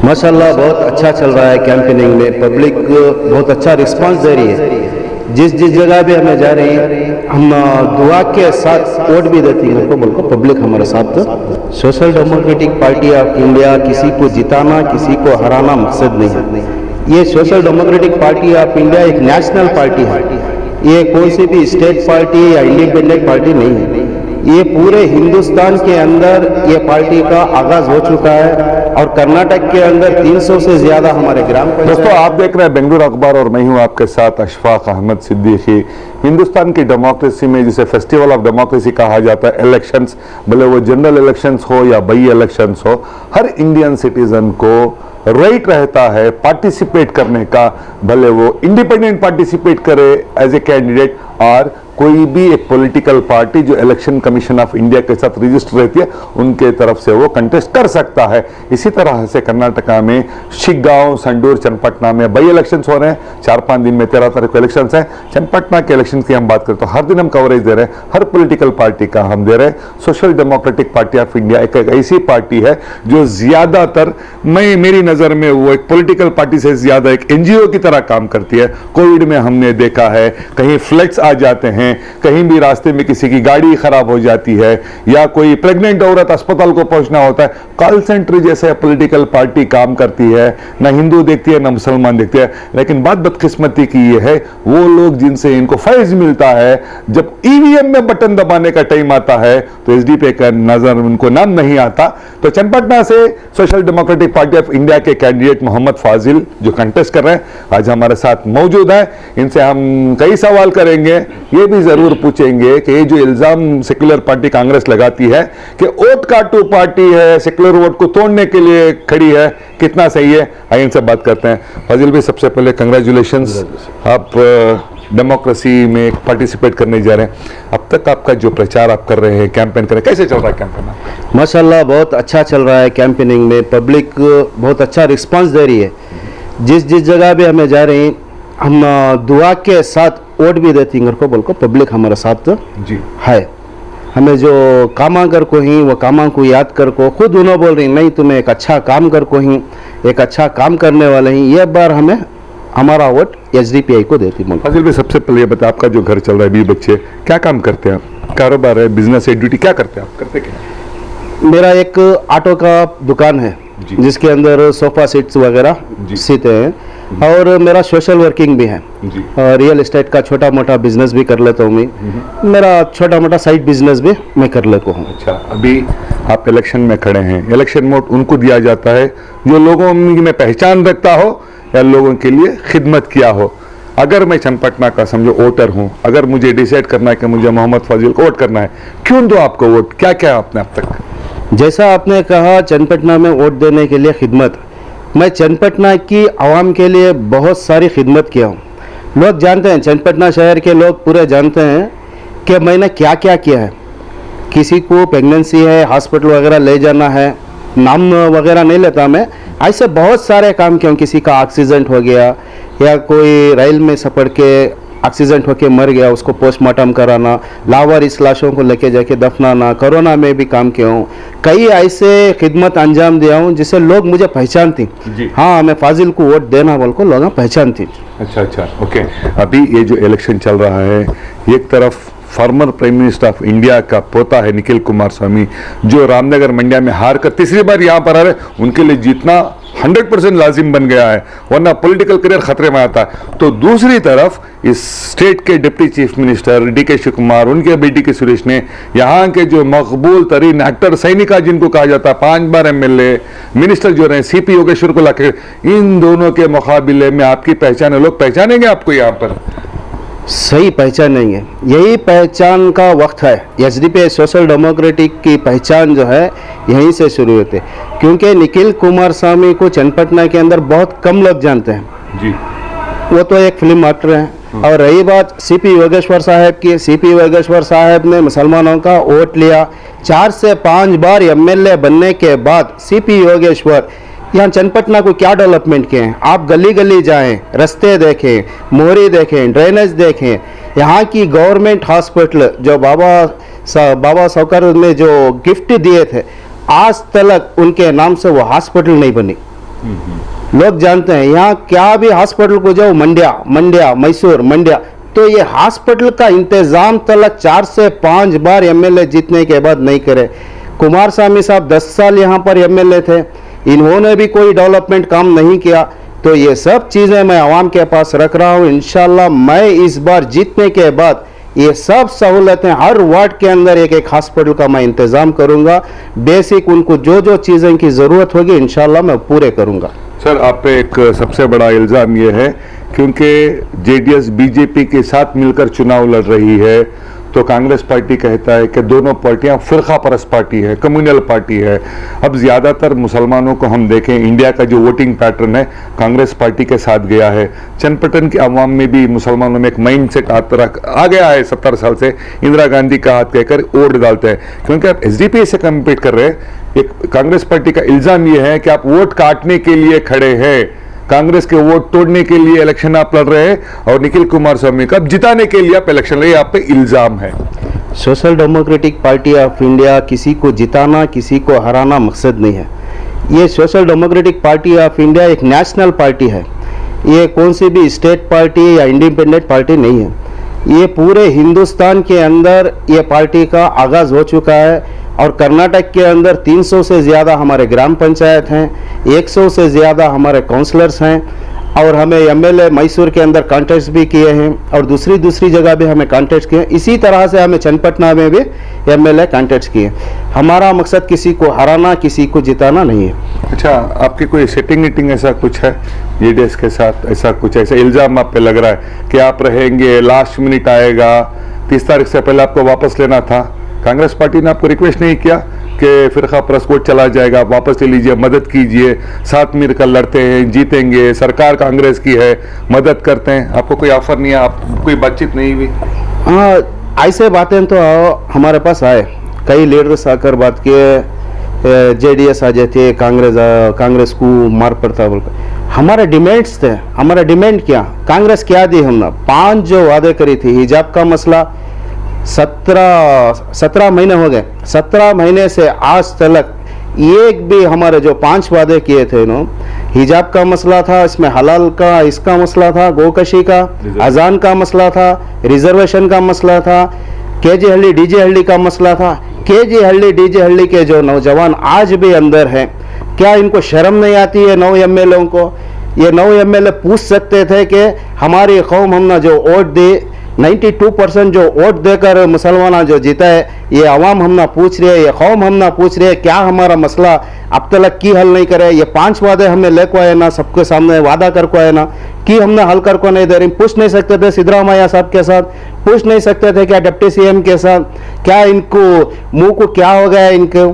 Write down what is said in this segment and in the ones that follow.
माशाल्लाह बहुत अच्छा चल रहा है कैंपेनिंग में। पब्लिक बहुत अच्छा रिस्पांस दे रही है। जिस जिस जगह भी हमें जा रही है हम दुआ के साथ वोट भी देती है बोलकर पब्लिक हमारे साथ। Social democratic party of India किसी को जिताना किसी को हराना मकसद नहीं है। ये social democratic party of India एक नेशनल पार्टी है। ये कौन सी भी स्टेट पार्टी या इंडिपेंडेंट पार्टी नहीं है। ये पूरे हिंदुस्तान के अंदर ये पार्टी का आगाज हो चुका है और कर्नाटक के अंदर 300 से ज्यादा हमारे ग्राम पंचायत। दोस्तों आप देख रहे हैं बेंगलुरु अखबार और मैं हूं आपके साथ अशफाक अहमद सिद्दीकी। हिंदुस्तान की डेमोक्रेसी में जिसे फेस्टिवल ऑफ डेमोक्रेसी कहा जाता है, इलेक्शंस भले वो जनरल इलेक्शंस हो या बाई इलेक्शंस हो, हर इंडियन सिटीजन को राइट रहता है पार्टिसिपेट करने का, भले वो इंडिपेंडेंट पार्टिसिपेट करे एज ए कैंडिडेट और कोई भी एक पॉलिटिकल पार्टी जो इलेक्शन कमीशन ऑफ इंडिया के साथ रजिस्टर रहती है उनके तरफ से वो कंटेस्ट कर सकता है। इसी तरह से कर्नाटका में शिग्गांव, संडूर, चन्नपटना में बाई इलेक्शंस हो रहे हैं। 4-5 दिन में 13 तारीख को इलेक्शंस हैं। चन्नपटना के इलेक्शन की हम बात करें तो हर दिन हम कवरेज दे रहे हैं, हर पॉलिटिकल पार्टी का हम दे रहे हैं। Social democratic party of India एक ऐसी पार्टी है जो ज्यादातर मेरी नजर में वो एक पॉलिटिकल पार्टी से ज्यादा एक एनजीओ की तरह काम करती है। कोविड में हमने देखा है कहीं फ्लड्स आ जाते हैं, कहीं भी रास्ते में किसी की गाड़ी खराब हो जाती है या कोई प्रेग्नेंट औरत अस्पताल को पहुंचना होता है, कॉल सेंटर जैसे पॉलिटिकल पार्टी काम करती है। ना हिंदू देखती है ना मुसलमान देखती है। लेकिन बात बदकिस्मती की ये है वो लोग जिनसे इनको फैज मिलता है, जब ईवीएम में बटन दबाने का टाइम आता है तो एसडीपी का नजर उनको नाम नहीं आता। तो चन्नपटना से social democratic party of India के कैंडिडेट मोहम्मद फाजिल जो कंटेस्ट कर रहे हैं आज हमारे साथ मौजूद है। इनसे हम कई सवाल करेंगे, ये भी जरूर पूछेंगे कि ये जो इल्जाम सेक्युलर पार्टी कांग्रेस लगाती है कि वोट काटू पार्टी है, सेक्युलर वोट को तोड़ने के लिए खड़ी है, कितना सही है? आइए इनसे बात करते हैं। फाजिल भाई सबसे पहले कंग्रेचुलेशंस, आप डेमोक्रेसी में पार्टिसिपेट करने जा रहे हैं। अब तक आपका जो प्रचार आप कर रहे हैं, कैंपेन कर रहे हैं, कैसे चल रहा है कैंपेन? माशाल्लाह बहुत अच्छा चल रहा है कैंपेनिंग में। पब्लिक बहुत अच्छा रिस्पांस दे रही है। जिस जिस जगह भी हमें जा रहे हैं हम दुआ के साथ वोट भी देती हैं को बोलकर पब्लिक हमारे साथ जी है। हमें जो कामा कर को ही वो कामा को याद कर को खुद उन्होंने बोल रही नहीं तुम्हें एक अच्छा काम कर को ही एक अच्छा काम करने वाले ही, ये बार हमें हमारा वोट एसडीपीआई को देती है। फाजिल भाई सबसे पहले ये बता, आपका जो घर चल रहा है 20 बच्चे, क्या काम करते हैं आप? कारोबार है, बिजनेस है, ड्यूटी, क्या करते हैं आप? करते क्या? मेरा एक ऑटो का दुकान है जिसके अंदर सोफा सीट्स वगैरह सीते हैं और मेरा सोशल वर्किंग भी है और रियल एस्टेट का छोटा मोटा बिजनेस भी कर लेता हूँ मैं। मेरा छोटा मोटा साइड बिजनेस भी मैं कर लेता हूँ। अच्छा, अभी आप इलेक्शन में खड़े हैं। इलेक्शन वोट उनको दिया जाता है जो लोगों में पहचान रखता हो या लोगों के लिए खिदमत किया हो। अगर मैं चन्नपटना का समझो वोटर हूँ, अगर मुझे डिसाइड करना है कि मुझे मोहम्मद फाजिल को वोट करना है, क्यों दो आपको वोट? क्या क्या आपने अब तक? जैसा आपने कहा चन्नपटना में वोट देने के लिए खिदमत, मैं चन्नपटना की आवाम के लिए बहुत सारी खिदमत किया हूँ। लोग जानते हैं, चन्नपटना शहर के लोग पूरे जानते हैं कि मैंने क्या क्या किया है। किसी को प्रेगनेंसी है, हॉस्पिटल वगैरह ले जाना है, नाम वगैरह नहीं लेता मैं, ऐसे बहुत सारे काम किए। किसी का एक्सीडेंट हो गया या कोई रेल में सपड़ के एक्सीडेंट होके मर गया, उसको पोस्टमार्टम कराना, लावारिस लाशों को लेके जाके दफनाना, कोरोना में भी काम किया हूँ। कई ऐसे खिदमत अंजाम दिया हूँ जिससे लोग मुझे पहचानती। हाँ, मैं फाजिल को वोट देना बोल को लोग पहचानती। अच्छा, ओके। अभी ये जो इलेक्शन चल रहा है, एक तरफ former prime minister of India का पोता है निखिल कुमार स्वामी जो रामनगर मंड्या में हार कर तीसरी बार यहाँ पर आ रहे, उनके लिए जीतना 100% लाजिम बन गया है, वरना पॉलिटिकल करियर खतरे में आता है। तो दूसरी तरफ इस स्टेट के deputy chief minister D K Shiv Kumar, उनके बेटी के सुरेश ने, यहाँ के जो मकबूल तरीन एक्टर सैनिका जिनको कहा जाता है, 5 बार एमएलए मिनिस्टर जो रहे सीपी योगेश्वर को लाके, इन दोनों के मुकाबले में आपकी पहचान है, लोग पहचानेंगे आपको यहाँ पर? सही पहचानेंगे, यही पहचान का वक्त है। एसडीपी सोशल डेमोक्रेटिक की पहचान जो है यहीं से शुरू होती है, क्योंकि निखिल कुमार स्वामी को चन्नपटना के अंदर बहुत कम लोग जानते हैं जी। वो तो एक फिल्म एक्टर हैं। और रही बात सीपी योगेश्वर साहब की, सीपी योगेश्वर साहब ने मुसलमानों का वोट लिया। 4 से 5 बार एमएलए बनने के बाद सीपी योगेश्वर यहाँ चन्नपटना को क्या डेवलपमेंट किए हैं? आप गली गली जाएं, रास्ते देखें, मोरी देखें, ड्रेनेज देखें। यहाँ की गवर्नमेंट हॉस्पिटल जो बाबा सावकर ने जो गिफ्ट दिए थे, आज तक उनके नाम से वो हॉस्पिटल नहीं बनी। लोग जानते हैं यहाँ क्या भी हॉस्पिटल को जाओ, मंड्या मैसूर मंड्या, तो ये हॉस्पिटल का इंतजाम तलक 4 से 5 बार एमएलए जीतने के बाद नहीं करे। कुमार स्वामी साहब 10 साल यहाँ पर एमएलए थे, इन्होंने भी कोई डेवलपमेंट काम नहीं किया। तो ये सब चीज़ें मैं आवाम के पास रख रहा हूँ। इंशाल्लाह मैं इस बार जीतने के बाद ये सब सहूलतें हर वार्ड के अंदर एक एक हॉस्पिटल का मैं इंतज़ाम करूँगा। बेसिक उनको जो जो चीज़ें की ज़रूरत होगी इंशाल्लाह मैं पूरे करूँगा। सर, आप पे एक सबसे बड़ा इल्ज़ाम ये है क्योंकि जेडीएस बीजेपी के साथ मिलकर चुनाव लड़ रही है, तो कांग्रेस पार्टी कहता है कि दोनों पार्टियां फिरका परस्त पार्टी है, कम्युनल पार्टी है। अब ज़्यादातर मुसलमानों को हम देखें, इंडिया का जो वोटिंग पैटर्न है कांग्रेस पार्टी के साथ गया है। चन्नपटन की आवाम में भी मुसलमानों में एक माइंड सेट आ गया है। 70 साल से इंदिरा गांधी का हाथ कहकर वोट डालते हैं, क्योंकि आप एसडीपी से कम्पीट कर रहे हैं। एक कांग्रेस पार्टी का इल्ज़ाम यह है कि आप वोट काटने के लिए खड़े हैं, कांग्रेस के वोट तोड़ने के लिए इलेक्शन आप लड़ रहे हैं और निखिल कुमार स्वामी को जिताने के लिए आप इलेक्शन लड़ रहे हैं। आप पे इल्जाम है। Social democratic party of India किसी को जिताना, किसी को हराना मकसद नहीं है। ये social democratic party of India एक नेशनल पार्टी है, ये कौन सी भी स्टेट पार्टी या इंडिपेंडेंट पार्टी नहीं है। ये पूरे हिंदुस्तान के अंदर ये पार्टी का आगाज़ हो चुका है और कर्नाटक के अंदर 300 से ज़्यादा हमारे ग्राम पंचायत हैं, 100 से ज़्यादा हमारे काउंसलर्स हैं और हमें एमएलए मैसूर के अंदर कॉन्टेस्ट भी किए हैं और दूसरी जगह भी हमें कॉन्टेस्ट किए। इसी तरह से हमें चन्नपटना में भी एमएलए कॉन्टेस्ट किए। हमारा मकसद किसी को हराना, किसी को जिताना नहीं है। अच्छा, आपकी कोई सेटिंग ऐसा कुछ है जेडीएस के साथ? ऐसा इल्ज़ाम आप पे लग रहा है कि आप रहेंगे, लास्ट मिनट आएगा, 30 तारीख से पहले आपको वापस लेना था, कांग्रेस पार्टी ने आपको रिक्वेस्ट नहीं किया कि फिरका परस्त वोट चला जाएगा, आप वापस ले लीजिए, मदद कीजिए, साथ मिलकर लड़ते हैं, जीतेंगे, सरकार कांग्रेस की है, मदद करते हैं? आपको कोई ऑफर नहीं है, आप कोई बातचीत नहीं हुई? हाँ, ऐसे बातें तो हमारे पास आए, कई लीडर्स आकर बात किए, जेडीएस आ जाती है, कांग्रेस को मार पड़ता बोलकर। हमारे डिमांड्स थे, हमारा डिमांड क्या, कांग्रेस क्या दी हमने? 5 जो वादे करी थी, हिजाब का मसला 17 महीने हो गए, 17 महीने से आज तक एक भी हमारे जो 5 वादे किए थे नो, हिजाब का मसला था, इसमें हलाल का इसका मसला था, गोकशी का, अजान का मसला था, रिजर्वेशन का मसला था, केजी हल्ली डीजे हल्ली का मसला था। केजी हल्ली डीजे हल्ली के जो नौजवान आज भी अंदर हैं, क्या इनको शर्म नहीं आती है? 9 एमएलए को ये 9 एमएलए पूछ सकते थे कि हमारी कौम हमने जो वोट दी, 92% जो वोट देकर मुसलमान जो जीता है, ये आवाम हमना पूछ रही है, ये कौम हमना पूछ रही है, क्या हमारा मसला अब तक की हल नहीं करे? ये 5 वादे हमें लेको आए ना, सबके सामने वादा कर को आए ना, कि हमने हल कर को नहीं दे रही। पूछ नहीं सकते थे सिद्धरामैया साहब के साथ, पूछ नहीं सकते थे क्या डिप्टी सीएम के साथ, क्या इनको मुंह को क्या हो गया इनको,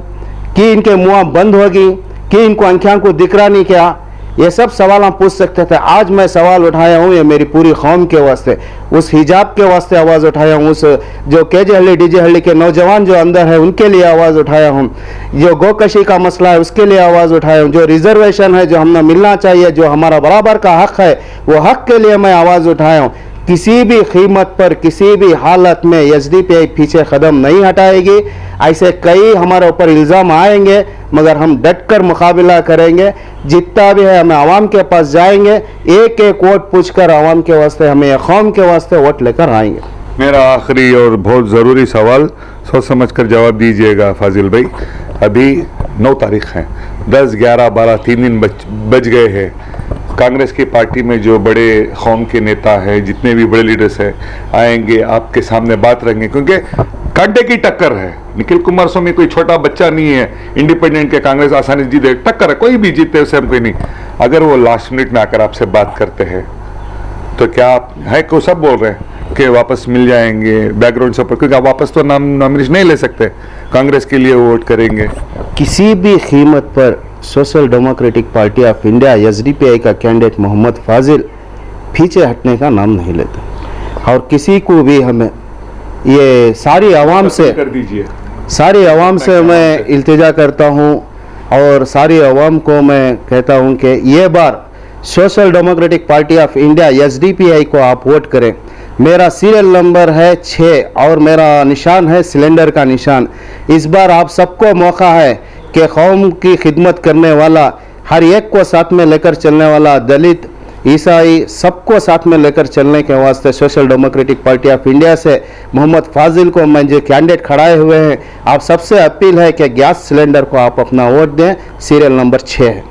कि इनके मुँह बंद होगी, कि इनको आंखें को दिख रहा नहीं क्या? ये सब सवाल हम पूछ सकते थे। आज मैं सवाल उठाया हूँ, ये मेरी पूरी कौम के वास्ते, उस हिजाब के वास्ते आवाज़ उठाया हूँ, उस जो केजी हल्ली डीजे हल्ली के नौजवान जो अंदर है उनके लिए आवाज़ उठाया हूँ, जो गोकशी का मसला है उसके लिए आवाज़ उठाया हूँ, जो रिजर्वेशन है जो हमें मिलना चाहिए, जो हमारा बराबर का हक है, वो हक के लिए मैं आवाज़ उठाया हूँ। किसी भी कीमत पर, किसी भी हालत में एसडीपीआई पीछे कदम नहीं हटाएगी। ऐसे कई हमारे ऊपर इल्ज़ाम आएंगे, मगर हम डट कर मुकाबला करेंगे। जितना भी है हमें आवाम के पास जाएंगे, एक एक वोट पूछकर आवाम के वास्ते, हमें कौम के वास्ते वोट लेकर आएंगे। मेरा आखिरी और बहुत ज़रूरी सवाल, सोच समझ कर जवाब दीजिएगा फाजिल भाई। अभी 9 तारीख है, 10, 11, 12 3 दिन बच गए हैं। कांग्रेस की पार्टी में जो बड़े कौम के नेता हैं, जितने भी बड़े लीडर्स हैं, आएंगे, आपके सामने बात रखेंगे, क्योंकि कांटे की टक्कर है। निखिल कुमार स्वामी कोई छोटा बच्चा नहीं है, इंडिपेंडेंट के कांग्रेस आसानी से जीते, टक्कर है, कोई भी जीते उसे हम कोई नहीं। अगर वो लास्ट मिनट में आकर आपसे बात करते हैं तो क्या आप है को सब बोल रहे हैं कि वापस मिल जाएंगे बैकग्राउंड सपोर्ट, क्योंकि आप वापस तो नॉमिनेशन नहीं ले सकते, कांग्रेस के लिए वोट करेंगे? किसी भी कीमत पर social democratic party of India SDPI का कैंडिडेट मोहम्मद फाजिल पीछे हटने का नाम नहीं लेते। और किसी को भी हमें ये सारी आवाम से कर दीजिए, सारी आवाम से मैं इल्तिजा करता हूँ और सारी आवाम को मैं कहता हूँ कि ये बार social democratic party of India SDPI को आप वोट करें। मेरा सीरियल नंबर है 6 और मेरा निशान है सिलेंडर का निशान। इस बार आप सबको मौका है कि कौम की खिदमत करने वाला हर एक को साथ में लेकर चलने वाला, दलित, ईसाई, सबको साथ में लेकर चलने के वास्ते social democratic party of India से मोहम्मद फाजिल को मैं जो कैंडिडेट खड़ाए हुए हैं, आप सबसे अपील है कि गैस सिलेंडर को आप अपना वोट दें, सीरियल नंबर 6 है।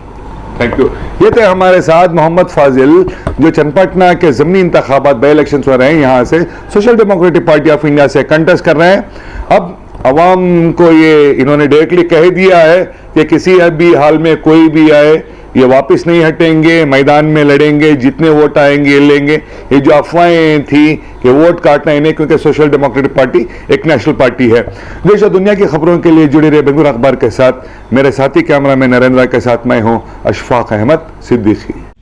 Thank you. ये थे हमारे साथ मोहम्मद फाजिल जो चन्नपटना के ज़मीनी इंतखाबात बाई इलेक्शन हो रहे हैं, यहाँ से social democratic party of India से कंटेस्ट कर रहे हैं। अब अवाम को ये इन्होंने डायरेक्टली कह दिया है कि किसी भी हाल में कोई भी आए, ये वापस नहीं हटेंगे, मैदान में लड़ेंगे, जितने वोट आएंगे लेंगे। ये जो अफवाहें थी कि वोट काटना इन्हें, क्योंकि सोशल डेमोक्रेटिक पार्टी एक नेशनल पार्टी है। देश और दुनिया की खबरों के लिए जुड़े रहे बेंगलुरु अखबार के साथ। मेरे साथी कैमरामैन नरेंद्र के साथ मैं हूं अशफाक अहमद सिद्दीकी।